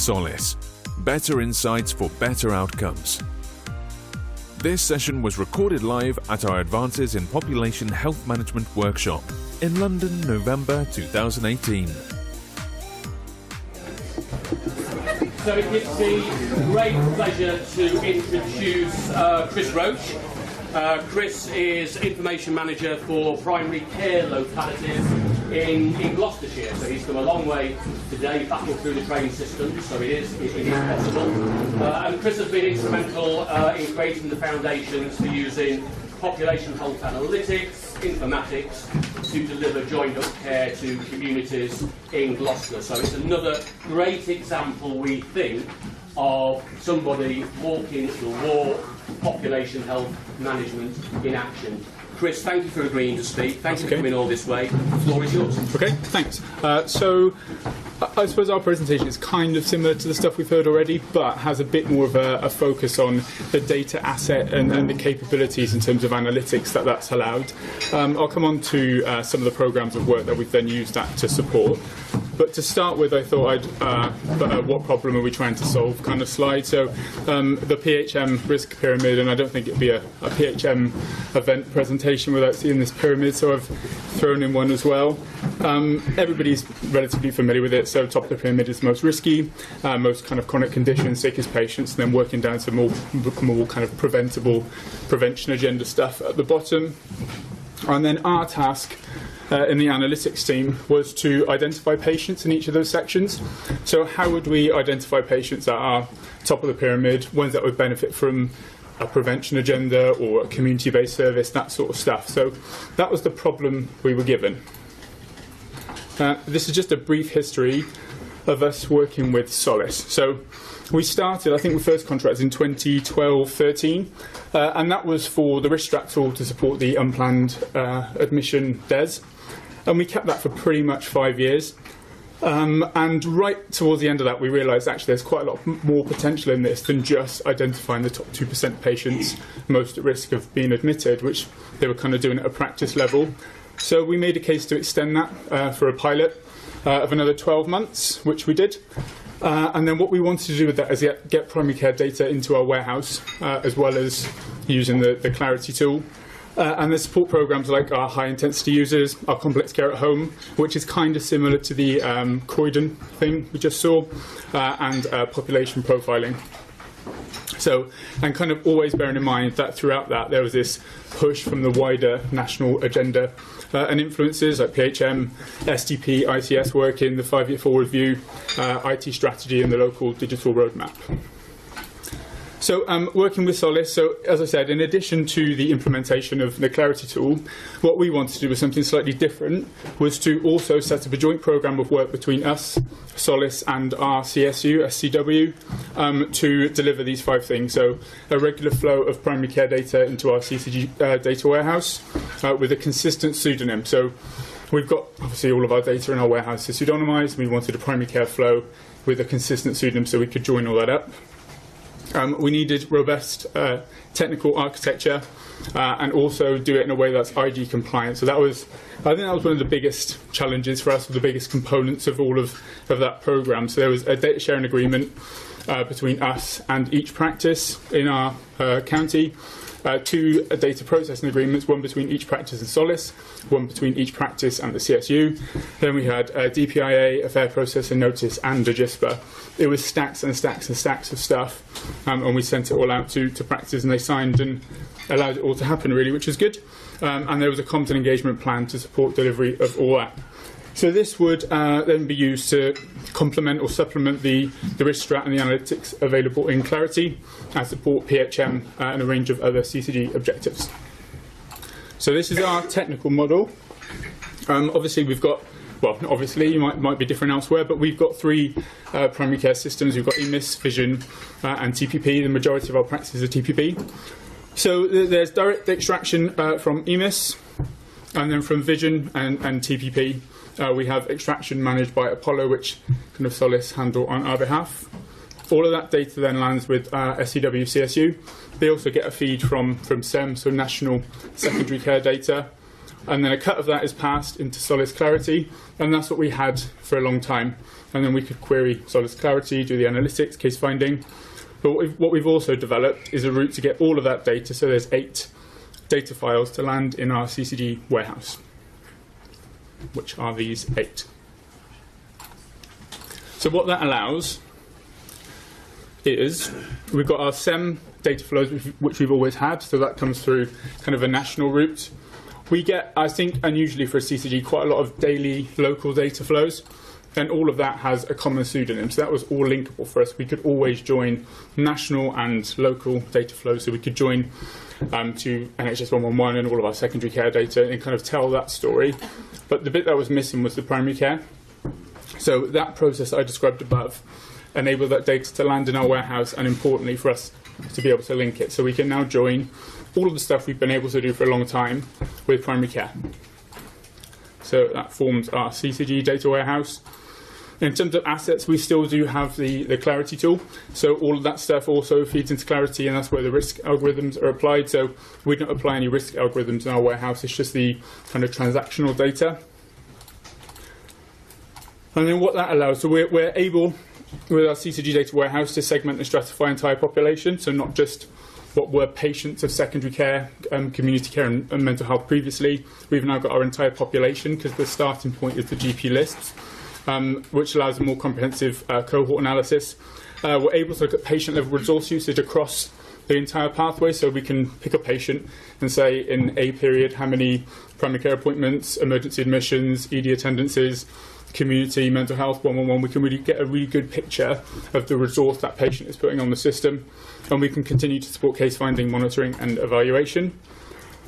Sollis. Better insights for better outcomes. This session was recorded live at our Advances in Population Health Management workshop in London, November 2018. So it gives me great pleasure to introduce Chris Roche. Chris is Information Manager for Primary Care Localities in Gloucestershire. So he's come a long way today, battled through the training system, so it is possible. And Chris has been instrumental in creating the foundations for using population health analytics, informatics, to deliver joined-up care to communities in Gloucester. So it's another great example, we think, of somebody walking the walk, population health management in action. Chris, thank you for agreeing to speak. Thank you for coming all this way. The floor is yours. Okay, thanks. So I suppose our presentation is kind of similar to the stuff we've heard already, but has a bit more of a focus on the data asset and the capabilities in terms of analytics that's allowed. I'll come on to some of the programs of work that we've then used that to support. But to start with, I thought what problem are we trying to solve kind of slide. So the PHM risk pyramid, and I don't think it'd be a PHM event presentation without seeing this pyramid, so I've thrown in one as well. Everybody's relatively familiar with it. So top of the pyramid is most risky, most kind of chronic conditions, sickest patients, and then working down to more kind of prevention agenda stuff at the bottom. And then our task in the analytics team was to identify patients in each of those sections. So how would we identify patients that are top of the pyramid, ones that would benefit from a prevention agenda or a community-based service, that sort of stuff. So that was the problem we were given. This is just a brief history of us working with Sollis. So we started, I think we first contracted in 2012-13, and that was for the risk strat tool to support the unplanned admission DES. And we kept that for pretty much 5 years. And right towards the end of that, we realised actually there's quite a lot more potential in this than just identifying the top 2% of patients most at risk of being admitted, which they were kind of doing at a practice level. So we made a case to extend that for a pilot of another 12 months, which we did. And then what we wanted to do with that is get primary care data into our warehouse, as well as using the Clarity tool. And the support programs like our high-intensity users, our complex care at home, which is kind of similar to the Croydon thing we just saw, and population profiling. So, and kind of always bearing in mind that throughout that there was this push from the wider national agenda and influences like PHM, SDP, ICS work in the 5-year forward view, IT strategy and the local digital roadmap. So working with Sollis, so as I said, in addition to the implementation of the Clarity tool, what we wanted to do was something slightly different, was to also set up a joint programme of work between us, Sollis and our CSU, SCW, to deliver these 5 things. So a regular flow of primary care data into our CCG data warehouse with a consistent pseudonym. So we've got obviously all of our data in our warehouse is pseudonymised. We wanted a primary care flow with a consistent pseudonym so we could join all that up. We needed robust technical architecture and also do it in a way that's IG compliant. So I think that was one of the biggest challenges for us, the biggest components of all of that program. So there was a data sharing agreement between us and each practice in our county, 2 data processing agreements, one between each practice and Sollis, one between each practice and the CSU. Then we had a DPIA, a fair processing notice, and a GISPA. It was stacks and stacks and stacks of stuff, and we sent it all out to practices, and they signed and allowed it all to happen, really, which was good. And there was a content engagement plan to support delivery of all that. So this would then be used to complement or supplement the risk strat and the analytics available in Clarity and support PHM and a range of other CCG objectives. So this is our technical model. Obviously we've got, well, obviously you might be different elsewhere, but we've got 3 primary care systems. We've got EMIS, Vision and TPP. The majority of our practices are TPP. So there's direct extraction from EMIS, and then from Vision and TPP. We have extraction managed by Apollo, which kind of Sollis handle on our behalf. All of that data then lands with SCW CSU. They also get a feed from SEM, so National Secondary Care Data. and then a cut of that is passed into Sollis Clarity, and that's what we had for a long time. And then we could query Sollis Clarity, do the analytics, case finding. But what we've also developed is a route to get all of that data, so there's 8 data files to land in our CCG warehouse, which are these 8. So what that allows is we've got our SEM data flows, which we've always had, so that comes through kind of a national route. We get, I think, unusually for a CCG, quite a lot of daily local data flows, and all of that has a common pseudonym, so that was all linkable for us. We could always join national and local data flows, so we could join to NHS 111 and all of our secondary care data and kind of tell that story. But the bit that was missing was the primary care. So that process I described above enabled that data to land in our warehouse, and importantly for us to be able to link it. So we can now join all of the stuff we've been able to do for a long time with primary care. So that forms our CCG data warehouse. In terms of assets, we still do have the Clarity tool. So all of that stuff also feeds into Clarity, and that's where the risk algorithms are applied. So we don't apply any risk algorithms in our warehouse. It's just the kind of transactional data. And then what that allows, so we're able, with our CCG data warehouse, to segment and stratify entire population. So not just what were patients of secondary care, community care and mental health previously. We've now got our entire population, because the starting point is the GP lists, which allows a more comprehensive cohort analysis. We're able to look at patient-level resource usage across the entire pathway, so we can pick a patient and say in a period how many primary care appointments, emergency admissions, ED attendances, community, mental health, 111, we can really get a really good picture of the resource that patient is putting on the system, and we can continue to support case finding, monitoring and evaluation.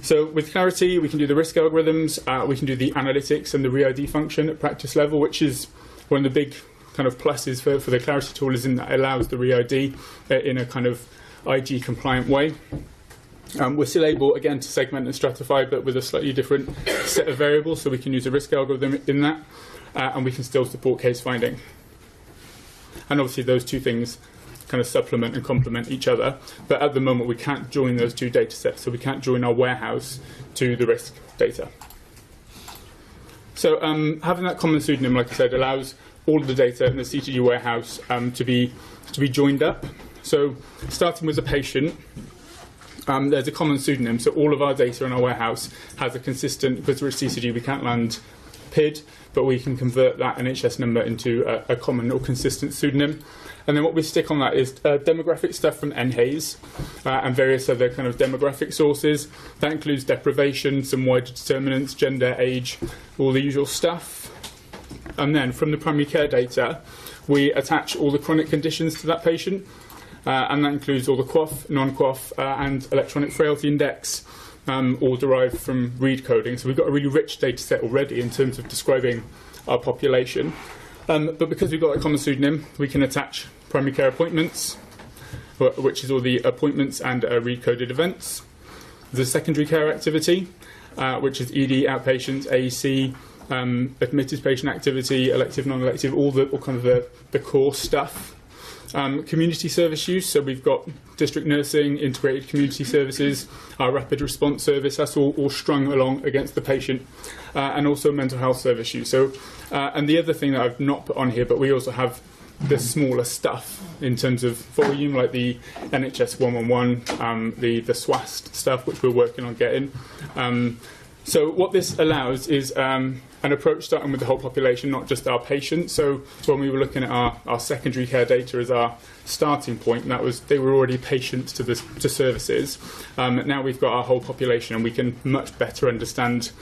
So with Clarity, we can do the risk algorithms, we can do the analytics and the re-ID function at practice level, which is one of the big kind of pluses for the Clarity tool, is in that it allows the re-ID in a kind of IG compliant way. We're still able, again, to segment and stratify, but with a slightly different set of variables, so we can use a risk algorithm in that, and we can still support case finding. And obviously those two things kind of supplement and complement each other, but at the moment we can't join those two data sets, so we can't join our warehouse to the risk data. So having that common pseudonym, like I said, allows all of the data in the CCG warehouse to be joined up. So starting with the patient, there's a common pseudonym, so all of our data in our warehouse has a consistent, because we're a CCG we can't land PID, but we can convert that NHS number into a common or consistent pseudonym. And then what we stick on that is demographic stuff from NHAIS and various other kind of demographic sources. That includes deprivation, some wider determinants, gender, age, all the usual stuff. And then from the primary care data, we attach all the chronic conditions to that patient, and that includes all the QOF, non-QOF, and electronic frailty index, all derived from read coding. So we've got a really rich data set already in terms of describing our population. But because we've got a common pseudonym, we can attach primary care appointments, which is all the appointments and read-coded events. There's a secondary care activity, which is ED, outpatients, AEC, admitted patient activity, elective, non-elective, all kind of the core stuff. Community service use, so we've got district nursing, integrated community services, our rapid response service, that's all strung along against the patient, and also mental health service use. So, and the other thing that I've not put on here, but we also have the smaller stuff in terms of volume, like the NHS 111, the SWAST stuff, which we're working on getting. So what this allows is an approach starting with the whole population, not just our patients. So when we were looking at our secondary care data as our starting point, and that was they were already patients to services. Now we've got our whole population, and we can much better understand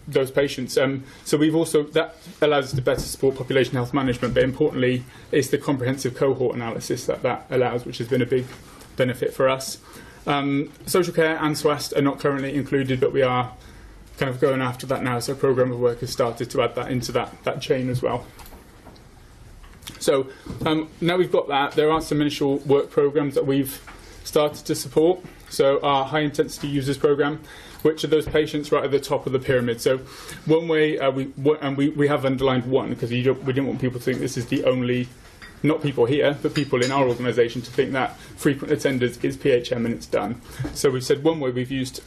those patients. So we've also, that allows us to better support population health management, but importantly, it's the comprehensive cohort analysis that allows, which has been a big benefit for us. Social care and SWAST are not currently included, but we are kind of going after that now, so a programme of work has started to add that into that chain as well. So now we've got that, there are some initial work programmes that we've started to support. So our high intensity users programme, which are those patients right at the top of the pyramid. So one way, we have underlined one, because we didn't want people to think this is the only, not people here, but people in our organisation to think that frequent attenders is PHM and it's done. So we've said one way we've used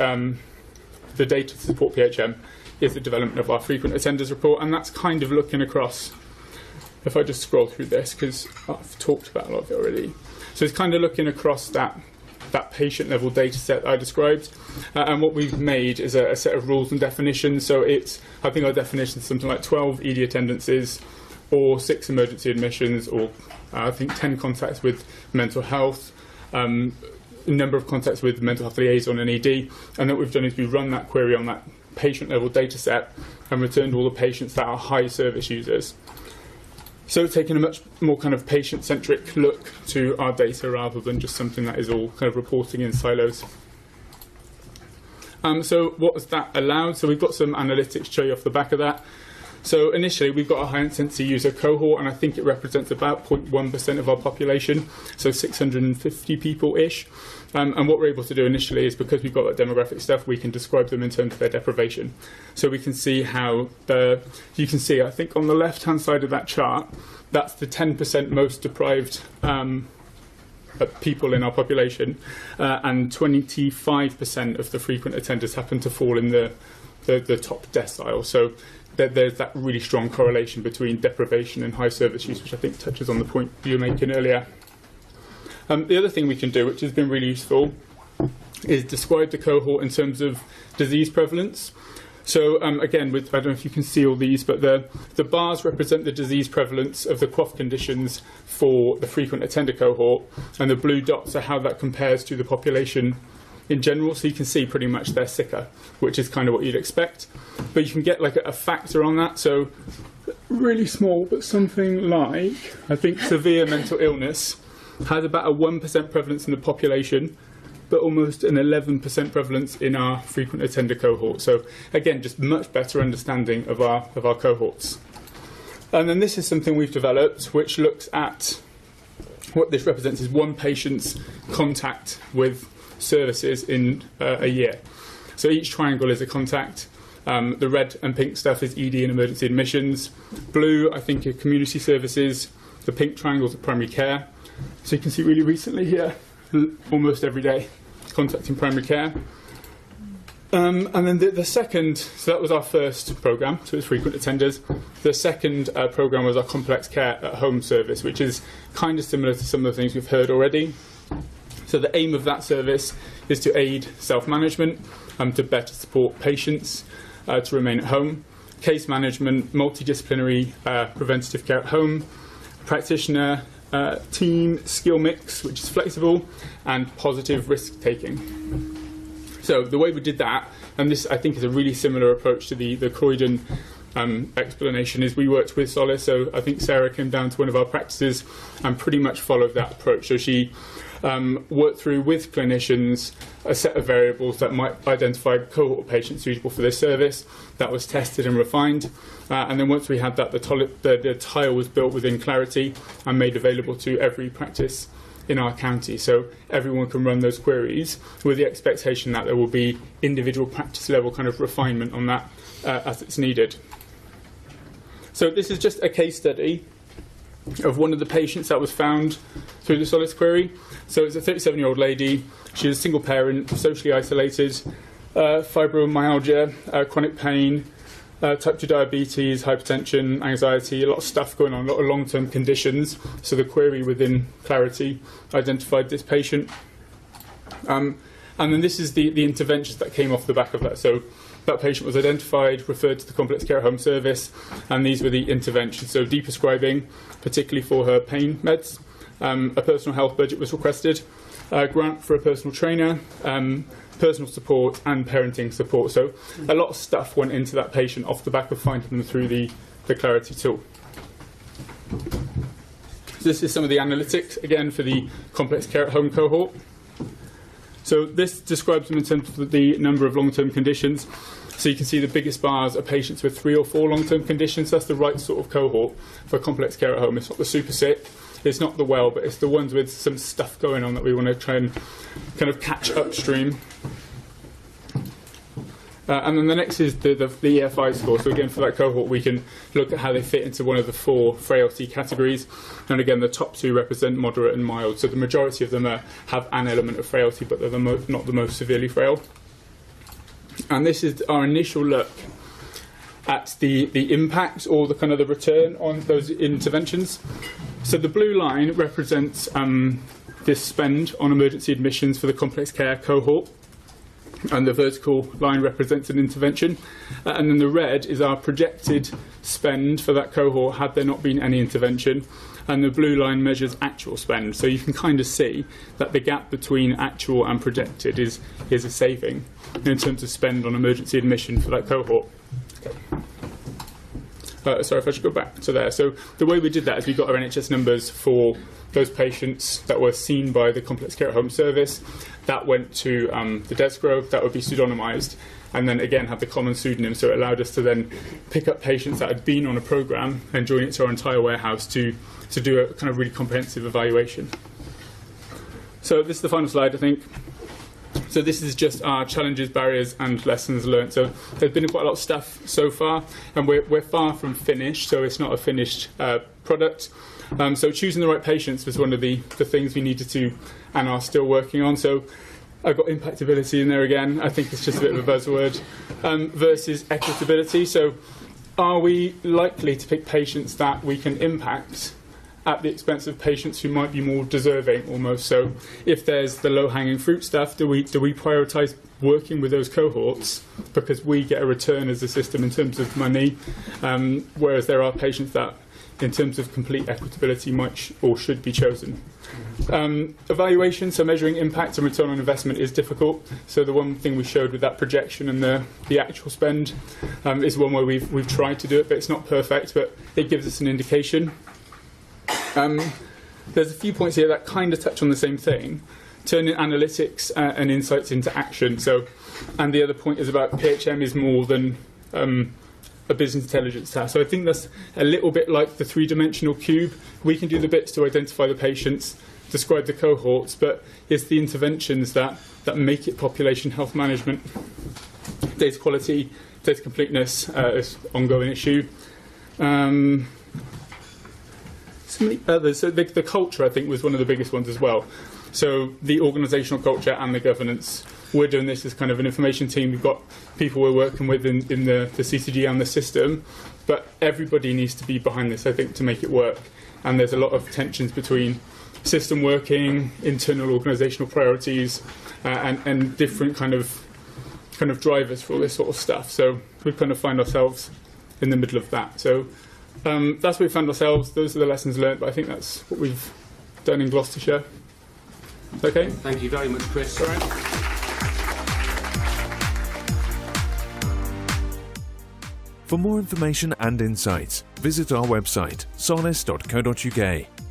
the data to support PHM is the development of our frequent attenders report, and that's kind of looking across, if I just scroll through this, because I've talked about a lot of it already. So it's kind of looking across that patient level data set I described, and what we've made is a set of rules and definitions. So I think our definition is something like 12 ED attendances, or 6 emergency admissions, or I think 10 contacts with mental health, a number of contacts with mental health liaison and ED, and what we've done is we run that query on that patient level data set and returned all the patients that are high service users. So taking a much more kind of patient-centric look to our data rather than just something that is all kind of reporting in silos. So what has that allowed? So we've got some analytics to show you off the back of that. So initially we've got a high intensity user cohort, and I think it represents about 0.1% of our population, so 650 people-ish. And what we're able to do initially is, because we've got that demographic stuff, we can describe them in terms of their deprivation. So we can see how you can see, I think on the left-hand side of that chart, that's the 10% most deprived people in our population, and 25% of the frequent attenders happen to fall in the top decile. So there's that really strong correlation between deprivation and high service use, which I think touches on the point you were making earlier. The other thing we can do, which has been really useful, is describe the cohort in terms of disease prevalence. So again, I don't know if you can see all these, but the bars represent the disease prevalence of the QOF conditions for the frequent attender cohort, and the blue dots are how that compares to the population in general. So you can see pretty much they're sicker, which is kind of what you'd expect. But you can get like a factor on that. So really small, but something like, I think severe mental illness has about a 1% prevalence in the population, but almost an 11% prevalence in our frequent attender cohort. So again, just much better understanding of our cohorts. And then this is something we've developed, which looks at what this represents is one patient's contact with services in a year. So each triangle is a contact. The red and pink stuff is ED and emergency admissions. Blue, I think, are community services. The pink triangles are primary care. So you can see really recently here, almost every day, contacting primary care. And then the second, so that was our first programme, so it's frequent attenders. The second programme was our complex care at home service, which is kind of similar to some of the things we've heard already. So the aim of that service is to aid self-management, to better support patients, to remain at home, case management, multidisciplinary preventative care at home, practitioner, team skill mix, which is flexible, and positive risk-taking. So the way we did that, and this I think is a really similar approach to the Croydon explanation, is we worked with Sollis. So I think Sarah came down to one of our practices and pretty much followed that approach. So she worked through with clinicians a set of variables that might identify a cohort of patients suitable for this service. That was tested and refined, and then once we had that, the tile was built within Clarity and made available to every practice in our county. So everyone can run those queries with the expectation that there will be individual practice level kind of refinement on that as it's needed. So this is just a case study of one of the patients that was found through the Sollis query. So it's a 37-year-old lady. She's a single parent, socially isolated, fibromyalgia, chronic pain, type 2 diabetes, hypertension, anxiety, a lot of stuff going on, a lot of long-term conditions. So the query within Clarity identified this patient. And then this is the interventions that came off the back of that. So that patient was identified, referred to the complex care home service, and these were the interventions. So deprescribing, particularly for her pain meds. A personal health budget was requested, a grant for a personal trainer, personal support and parenting support. So a lot of stuff went into that patient off the back of finding them through the Clarity tool. So this is some of the analytics, again, for the complex care at home cohort. So this describes them in terms of the number of long-term conditions. So you can see the biggest bars are patients with 3 or 4 long-term conditions. That's the right sort of cohort for complex care at home. It's not the super sick, it's not the well, but it's the ones with some stuff going on that we want to try and kind of catch upstream. And then the next is the Efi Score. So again, for that cohort, we can look at how they fit into one of the 4 frailty categories. And again, the top 2 represent moderate and mild. So the majority of them have an element of frailty, but they're not the most severely frail. And this is our initial look at the impact or the kind of the return on those interventions. So the blue line represents this spend on emergency admissions for the complex care cohort, and the vertical line represents an intervention, and then the red is our projected spend for that cohort had there not been any intervention, and the blue line measures actual spend. So you can kind of see that the gap between actual and projected is a saving in terms of spend on emergency admission for that cohort. Sorry, if I should go back to there. So the way we did that is we got our NHS numbers for those patients that were seen by the complex care at home service. That went to the Desgro, that would be pseudonymised, and then again had the common pseudonym, so it allowed us to then pick up patients that had been on a programme and join it to our entire warehouse to do a kind of really comprehensive evaluation. So this is the final slide, I think. So this is just our challenges, barriers and lessons learned. So there's been quite a lot of stuff so far, and we're far from finished, so it's not a finished product. So choosing the right patients was one of the things we needed to and are still working on. So I've got impactability in there again. I think it's just a bit of a buzzword. Versus equitability. So are we likely to pick patients that we can impact at the expense of patients who might be more deserving almost? So if there's the low-hanging fruit stuff, do we prioritise working with those cohorts because we get a return as a system in terms of money, whereas there are patients that in terms of complete equitability might or should be chosen. Evaluation, so measuring impact and return on investment is difficult. So the one thing we showed with that projection and the actual spend is one where we've tried to do it, but it's not perfect, but it gives us an indication. There's a few points here that kind of touch on the same thing, turning analytics and insights into action. So, and the other point is about PHM is more than a business intelligence task. So I think that's a little bit like the three-dimensional cube. We can do the bits to identify the patients, describe the cohorts, but it's the interventions that make it population health management. Data quality, data completeness is an ongoing issue. So many others. So the culture, I think, was one of the biggest ones as well. So the organisational culture and the governance. We're doing this as kind of an information team. We've got people we're working with in the CCG and the system, but everybody needs to be behind this, I think, to make it work. And there's a lot of tensions between system working, internal organisational priorities, and different kind of drivers for all this sort of stuff. So we kind of find ourselves in the middle of that. So that's where we found ourselves. Those are the lessons learned, but I think that's what we've done in Gloucestershire. Okay? Thank you very much, Chris. All right. For more information and insights, visit our website sollis.co.uk.